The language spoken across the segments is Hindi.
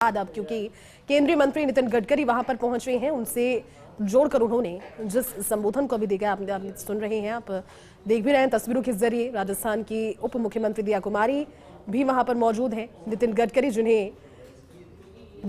अब क्योंकि केंद्रीय मंत्री नितिन गडकरी वहां पर पहुंचे हैं, उनसे जोड़कर उन्होंने जिस संबोधन को भी दिया, आप सुन रहे हैं, आप देख भी रहे हैं तस्वीरों के जरिए। राजस्थान की उप मुख्यमंत्री दिया कुमारी भी वहां पर मौजूद हैं। नितिन गडकरी जिन्हें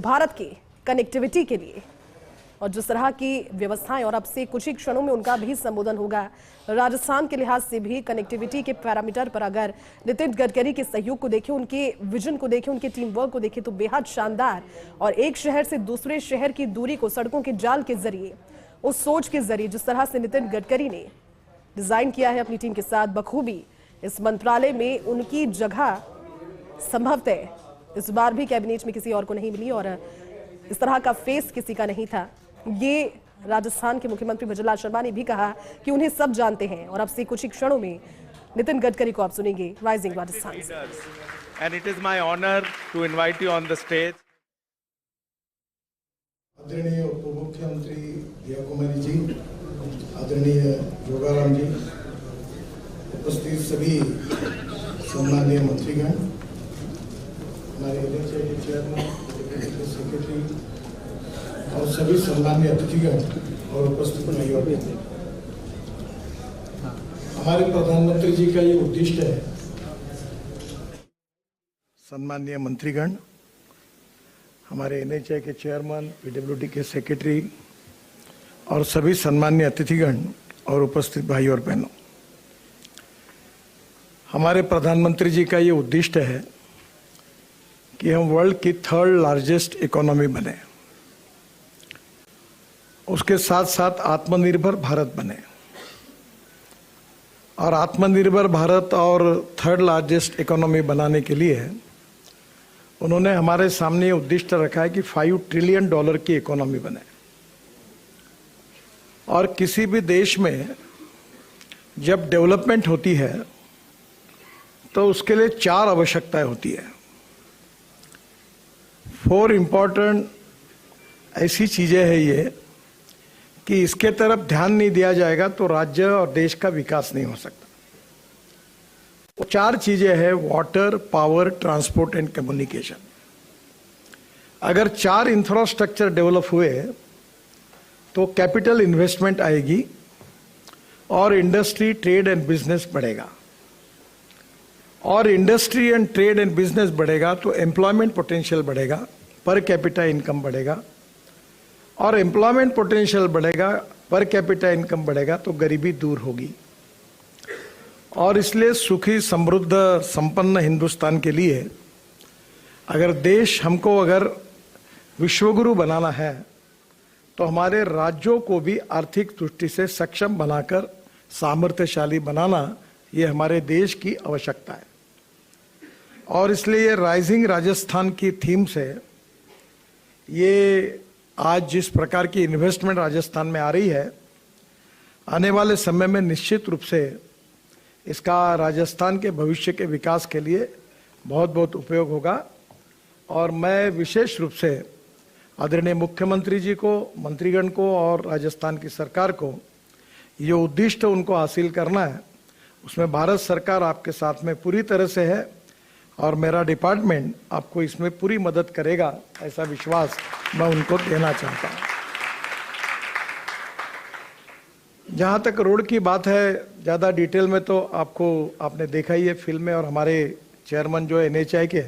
भारत की कनेक्टिविटी के लिए और जिस तरह की व्यवस्थाएं, और अब से कुछ ही क्षणों में उनका भी संबोधन होगा। राजस्थान के लिहाज से भी कनेक्टिविटी के पैरामीटर पर अगर नितिन गडकरी के सहयोग को देखें, उनके विजन को देखें, उनके टीम वर्क को देखें तो बेहद शानदार। और एक शहर से दूसरे शहर की दूरी को सड़कों के जाल के जरिए, उस सोच के जरिए जिस तरह से नितिन गडकरी ने डिजाइन किया है अपनी टीम के साथ बखूबी, इस मंत्रालय में उनकी जगह संभवतः इस बार भी कैबिनेट में किसी और को नहीं मिली और इस तरह का फेस किसी का नहीं था। ये राजस्थान के मुख्यमंत्री भजनलाल शर्मा ने भी कहा कि उन्हें सब जानते हैं। और अब से कुछ ही क्षणों में नितिन गडकरी को आप सुनेंगे राइजिंग राजस्थान से। And it is my honor to invite you on the stage. आदरणीय उप मुख्यमंत्री दिया कुमारी जी, आदरणीय योगाराम जी, उपस्थित सभी सम्माननीय मंत्रीगण, हमारे एनएचए के चेयरमैन, सेक्रेटरी और सभी सम्माननीय अतिथिगण और उपस्थित भाइयों, हमारे प्रधानमंत्री जी का ये उद्देश्य है। सम्माननीय मंत्रीगण, हमारे एनएचए के चेयरमैन, पीडब्ल्यूडी के सेक्रेटरी और सभी सम्माननीय अतिथिगण और उपस्थित भाई और बहनों, हमारे प्रधानमंत्री जी का ये उद्देश्य है कि हम वर्ल्ड की 3rd लार्जेस्ट इकोनॉमी बने, उसके साथ साथ आत्मनिर्भर भारत बने। और आत्मनिर्भर भारत और 3rd लार्जेस्ट इकोनॉमी बनाने के लिए उन्होंने हमारे सामने उद्देश्य रखा है कि $5 ट्रिलियन की इकोनॉमी बने। और किसी भी देश में जब डेवलपमेंट होती है तो उसके लिए 4 आवश्यकताएं होती है। 4 इंपॉर्टेंट ऐसी चीजें हैं ये कि इसके तरफ ध्यान नहीं दिया जाएगा तो राज्य और देश का विकास नहीं हो सकता। वो 4 चीजें हैं: water, power, transport and communication. अगर 4 इंफ्रास्ट्रक्चर डेवलप हुए तो कैपिटल इन्वेस्टमेंट आएगी और इंडस्ट्री, ट्रेड एंड बिजनेस बढ़ेगा। और industry and trade and business बढ़ेगा तो एम्प्लॉयमेंट पोटेंशियल बढ़ेगा, पर कैपिटा इनकम बढ़ेगा। और एम्प्लॉयमेंट पोटेंशियल बढ़ेगा, पर कैपिटा इनकम बढ़ेगा तो गरीबी दूर होगी। और इसलिए सुखी, समृद्ध, संपन्न हिंदुस्तान के लिए अगर देश हमको अगर विश्वगुरु बनाना है तो हमारे राज्यों को भी आर्थिक दृष्टि से सक्षम बनाकर सामर्थ्यशाली बनाना ये हमारे देश की आवश्यकता है। और इसलिए ये राइजिंग राजस्थान की थीम से ये आज जिस प्रकार की इन्वेस्टमेंट राजस्थान में आ रही है, आने वाले समय में निश्चित रूप से इसका राजस्थान के भविष्य के विकास के लिए बहुत बहुत उपयोग होगा। और मैं विशेष रूप से आदरणीय मुख्यमंत्री जी को, मंत्रीगण को और राजस्थान की सरकार को ये उद्देश्य उनको हासिल करना है, उसमें भारत सरकार आपके साथ में पूरी तरह से है और मेरा डिपार्टमेंट आपको इसमें पूरी मदद करेगा, ऐसा विश्वास मैं उनको देना चाहता हूँ। जहाँ तक रोड की बात है, ज़्यादा डिटेल में तो आपने देखा ही है फिल्म में, और हमारे चेयरमैन जो एनएचआई के,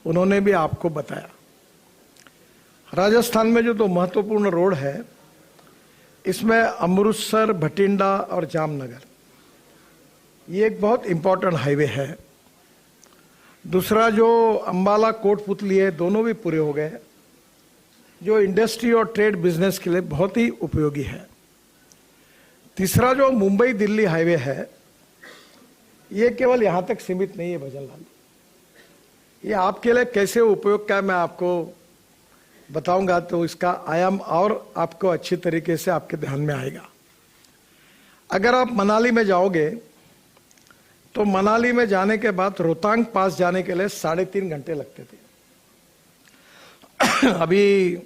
उन्होंने भी आपको बताया। राजस्थान में जो 2 महत्वपूर्ण रोड है, इसमें अमृतसर, भटिंडा और जामनगर, ये एक बहुत इंपॉर्टेंट हाईवे है। दूसरा जो अंबाला कोटपुतली है, दोनों भी पूरे हो गए, जो इंडस्ट्री और ट्रेड बिजनेस के लिए बहुत ही उपयोगी है। तीसरा जो मुंबई दिल्ली हाईवे है, ये केवल यहां तक सीमित नहीं है भजनलाल, ये आपके लिए कैसे उपयोग का मैं आपको बताऊंगा तो इसका आयाम और आपको अच्छी तरीके से आपके ध्यान में आएगा। अगर आप मनाली में जाओगे तो मनाली में जाने के बाद रोहतांग पास जाने के लिए 3.5 घंटे लगते थे। अभी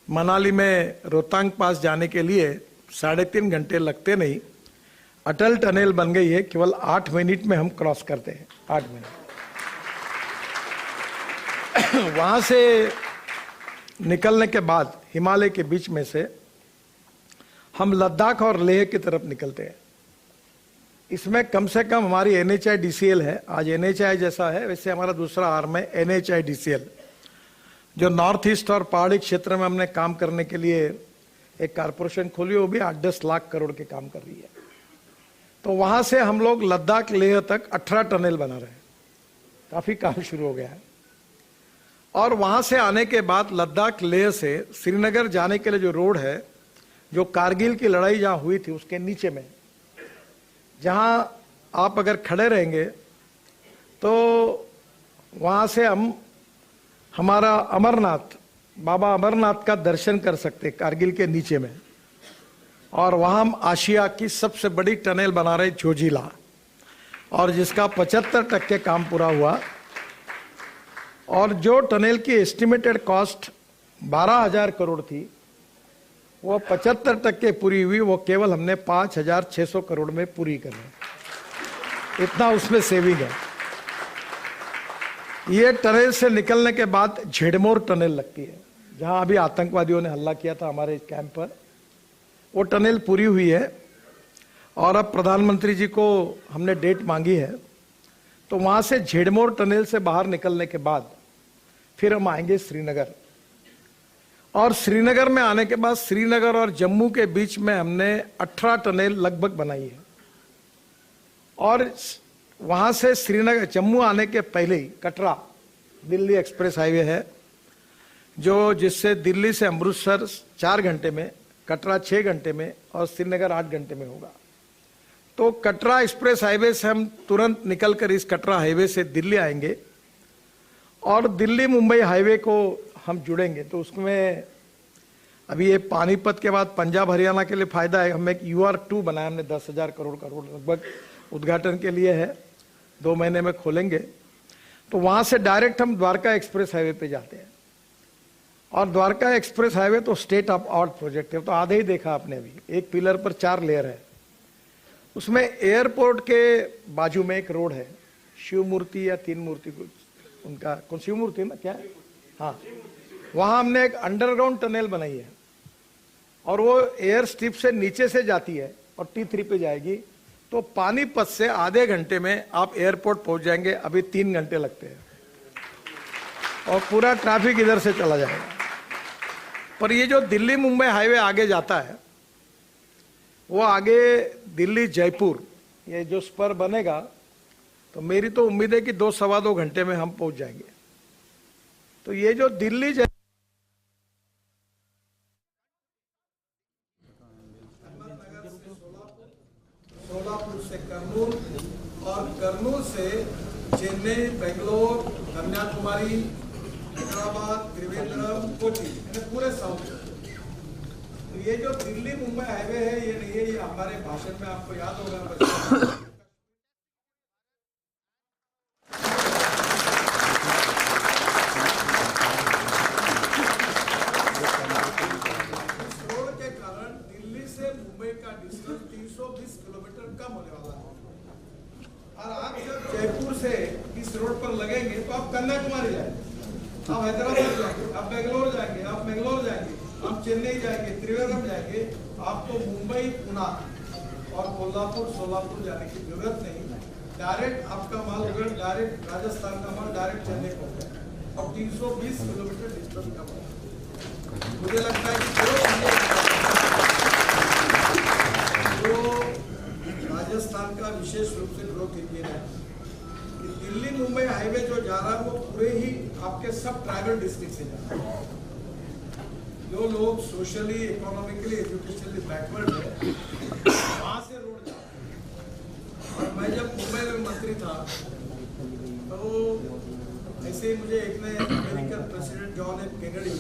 मनाली में रोहतांग पास जाने के लिए 3.5 घंटे लगते नहीं, अटल टनल बन गई है, केवल 8 मिनट में हम क्रॉस करते हैं, 8 मिनट। वहां से निकलने के बाद हिमालय के बीच में से हम लद्दाख और लेह की तरफ निकलते हैं। इसमें कम से कम हमारी NHIDCL है, आज NHI जैसा है वैसे हमारा दूसरा आर्म है NHIDCL, जो नॉर्थ ईस्ट और पहाड़ी क्षेत्र में हमने काम करने के लिए एक कारपोरेशन खोली, वो भी 8-10 लाख करोड़ के काम कर रही है। तो वहां से हम लोग लद्दाख लेह तक 18 टनल बना रहे हैं, काफी काम शुरू हो गया है। और वहां से आने के बाद लद्दाख लेह से श्रीनगर जाने के लिए जो रोड है, जो कारगिल की लड़ाई जहां हुई थी उसके नीचे में, जहां आप अगर खड़े रहेंगे तो वहां से हम हमारा अमरनाथ, बाबा अमरनाथ का दर्शन कर सकते कारगिल के नीचे में। और वहां हम आशिया की सबसे बड़ी टनल बना रहे जोजिला, और जिसका 75% काम पूरा हुआ। और जो टनल की एस्टिमेटेड कॉस्ट 12,000 करोड़ थी, वो 75% पूरी हुई, वो केवल हमने 5,600 करोड़ में पूरी कर ली। इतना उसमें सेविंग है। ये टनल से निकलने के बाद झेडमोर टनल लगती है, जहां अभी आतंकवादियों ने हमला किया था हमारे कैंप पर, वो टनल पूरी हुई है। और अब प्रधानमंत्री जी को हमने डेट मांगी है, तो वहां से झेडमोर टनल से बाहर निकलने के बाद फिर हम आएंगे श्रीनगर। और श्रीनगर में आने के बाद श्रीनगर और जम्मू के बीच में हमने 18 टनल लगभग बनाई है। और वहां से श्रीनगर जम्मू आने के पहले ही कटरा दिल्ली एक्सप्रेस हाईवे है, जो जिससे दिल्ली से अमृतसर 4 घंटे में, कटरा 6 घंटे में और श्रीनगर 8 घंटे में होगा। तो कटरा एक्सप्रेस हाईवे से हम तुरंत निकलकर इस कटरा हाईवे से दिल्ली आएंगे और दिल्ली मुंबई हाईवे को हम जुड़ेंगे। तो उसमें अभी ये पानीपत के बाद पंजाब हरियाणा के लिए फायदा है। हम एक UR2 बनाया हमने 10,000 करोड़ का रोड, लगभग उद्घाटन के लिए है, 2 महीने में खोलेंगे। तो वहां से डायरेक्ट हम द्वारका एक्सप्रेस हाईवे पे जाते हैं। और द्वारका एक्सप्रेस हाईवे तो स्टेट ऑफ आर्ट प्रोजेक्ट है, तो आधे ही देखा आपने अभी। एक पिलर पर 4 लेयर है। उसमें एयरपोर्ट के बाजू में एक रोड है, शिव मूर्ति या 3 मूर्ति, उनका कौन शिव मूर्ति ना क्या है, हाँ, वहां हमने एक अंडरग्राउंड टनल बनाई है। और वो एयर स्ट्रिप से नीचे से जाती है और T3 पे जाएगी। तो पानीपत से आधे घंटे में आप एयरपोर्ट पहुंच जाएंगे, अभी 3 घंटे लगते हैं। और पूरा ट्रैफिक इधर से चला जाएगा। पर ये जो दिल्ली मुंबई हाईवे आगे जाता है, वो आगे दिल्ली जयपुर, ये जो स्पर बनेगा, तो मेरी तो उम्मीद है कि 2-2.25 घंटे में हम पहुंच जाएंगे। तो ये जो दिल्ली सोलापुर से कर्नूल और कर्नूल से चेन्नई, बेंगलोर, कन्याकुमारी, हैदराबाद, त्रिवेंद्रम, कोची, पूरे साउथ। तो ये जो दिल्ली मुंबई हाईवे है, ये नहीं है, ये हमारे भाषण में आपको याद होगा। और आप जब जयपुर से इस रोड पर लगेंगे तो आप कन्याकुमारी जाएंगे, आप हैदराबाद जाएंगे, आप बेंगलोर जाएंगे, आप मैंगलोर जाएंगे, आप चेन्नई जाएंगे, त्रिवेंद्रम जाएंगे। आपको मुंबई, पुणे और कोल्हापुर, सोलापुर जाने की जरूरत नहीं। डायरेक्ट आपका माल उधर, डायरेक्ट राजस्थान का माल डायरेक्ट चेन्नई पहुंचेगा। और 320 किलोमीटर डिस्टेंस का माल। मुझे लगता है कि राजस्थान का विशेष रूप से ग्रोथ इंजन है कि दिल्ली मुंबई हाईवे जो जा रहा है, वो पूरे ही आपके सब ट्राइबल डिस्ट्रिक्ट से जा रहा है। जो लोग सोशली, इकोनॉमिकली, एजुकेशनली बैकवर्ड है, वहां से रोड जा रहा है। और मैं जब मुंबई में मंत्री था, तो ऐसे ही मुझे एक ने American president John F Kennedy,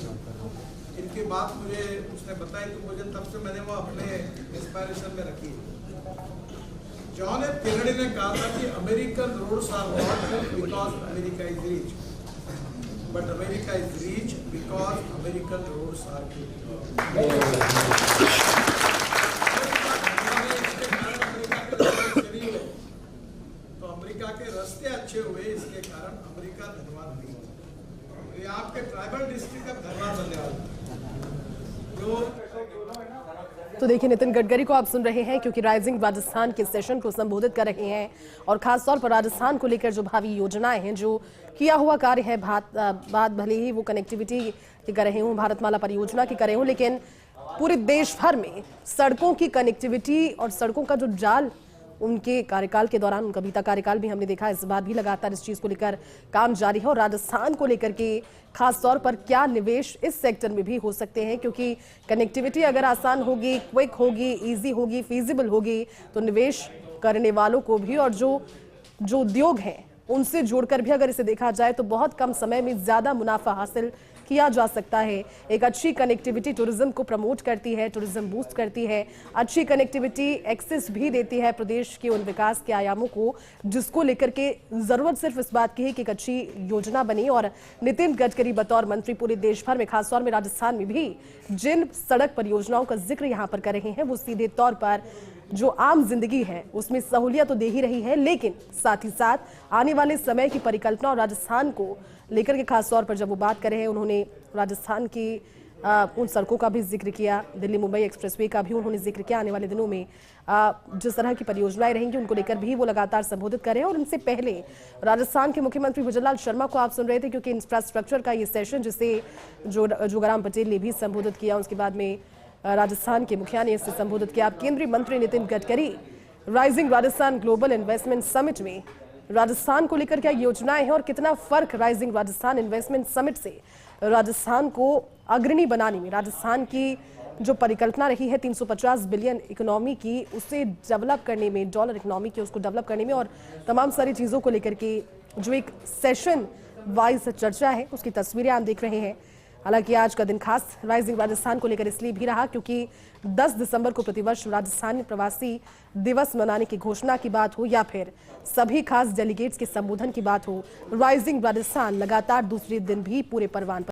इनकी बात मुझे उसने बताई, तो मुझे तब से मैंने वो अपने इंस्पायरेशन में रखी। जॉन एफ केनेडी ने कहा था कि American roads are not because America is rich, but America is rich because American roads are तो अमेरिका के रास्ते अच्छे हुए, इसके कारण अमेरिका धनवान नहीं हुआ। तो देखिए, नितिन गडकरी को आप सुन रहे हैं क्योंकि राइजिंग राजस्थान के सेशन को संबोधित कर रहे हैं और खासतौर पर राजस्थान को लेकर जो भावी योजनाएं हैं, जो किया हुआ कार्य है, बात भले ही वो कनेक्टिविटी की कर रहे हों, भारतमाला परियोजना की कर रहे हों, लेकिन पूरे देश भर में सड़कों की कनेक्टिविटी और सड़कों का जो जाल उनके कार्यकाल के दौरान, उनका बीता कार्यकाल भी हमने देखा, इस बार भी लगातार इस चीज को लेकर काम जारी है। और राजस्थान को लेकर के खास तौर पर क्या निवेश इस सेक्टर में भी हो सकते हैं, क्योंकि कनेक्टिविटी अगर आसान होगी, क्विक होगी, इजी होगी, फीजिबल होगी, तो निवेश करने वालों को भी और जो उद्योग हैं उनसे जोड़कर भी अगर इसे देखा जाए तो बहुत कम समय में ज्यादा मुनाफा हासिल किया जा सकता है। एक अच्छी कनेक्टिविटी टूरिज्म को प्रमोट करती है, टूरिज्म बूस्ट करती है, अच्छी कनेक्टिविटी एक्सेस भी देती है प्रदेश के उन विकास के आयामों को जिसको लेकर के जरूरत सिर्फ इस बात की है कि एक अच्छी योजना बनी। और नितिन गडकरी बतौर मंत्री पूरे देश भर में, खासतौर में राजस्थान में भी जिन सड़क परियोजनाओं का जिक्र यहाँ पर कर रहे हैं, वो सीधे तौर पर जो आम जिंदगी है उसमें सहूलियत तो दे ही रही है, लेकिन साथ ही साथ आने वाले समय की परिकल्पना और राजस्थान को लेकर के खास तौर पर जब वो बात कर रहे हैं, उन्होंने राजस्थान की उन सड़कों का भी जिक्र किया, दिल्ली मुंबई एक्सप्रेसवे का भी उन्होंने जिक्र किया। आने वाले दिनों में जिस तरह की परियोजनाएं रहेंगी उनको लेकर भी वो लगातार संबोधित कर रहे हैं। और इनसे पहले राजस्थान के मुख्यमंत्री भजनलाल शर्मा को आप सुन रहे थे, क्योंकि इंफ्रास्ट्रक्चर का ये सेशन जिसे जोगाराम पटेल ने भी संबोधित किया, उसके बाद में राजस्थान के मुखिया ने इससे संबोधित किया। केंद्रीय मंत्री Nitin Gadkari rising Rajasthan global investment summit में राजस्थान को लेकर क्या योजनाएं हैं और कितना फर्क राइजिंग राजस्थान इन्वेस्टमेंट समिट से राजस्थान को अग्रणी बनाने में, राजस्थान की जो परिकल्पना रही है 350 बिलियन इकोनॉमी की, उसे डेवलप करने में, डॉलर इकोनॉमी की उसको डेवलप करने में और तमाम सारी चीज़ों को लेकर के जो एक सेशन वाइज चर्चा है उसकी तस्वीरें आप देख रहे हैं। हालांकि आज का दिन खास राइजिंग राजस्थान को लेकर इसलिए भी रहा क्योंकि 10 दिसंबर को प्रतिवर्ष राजस्थान में प्रवासी दिवस मनाने की घोषणा की बात हो या फिर सभी खास डेलीगेट्स के संबोधन की बात हो, राइजिंग राजस्थान लगातार दूसरे दिन भी पूरे परवान पर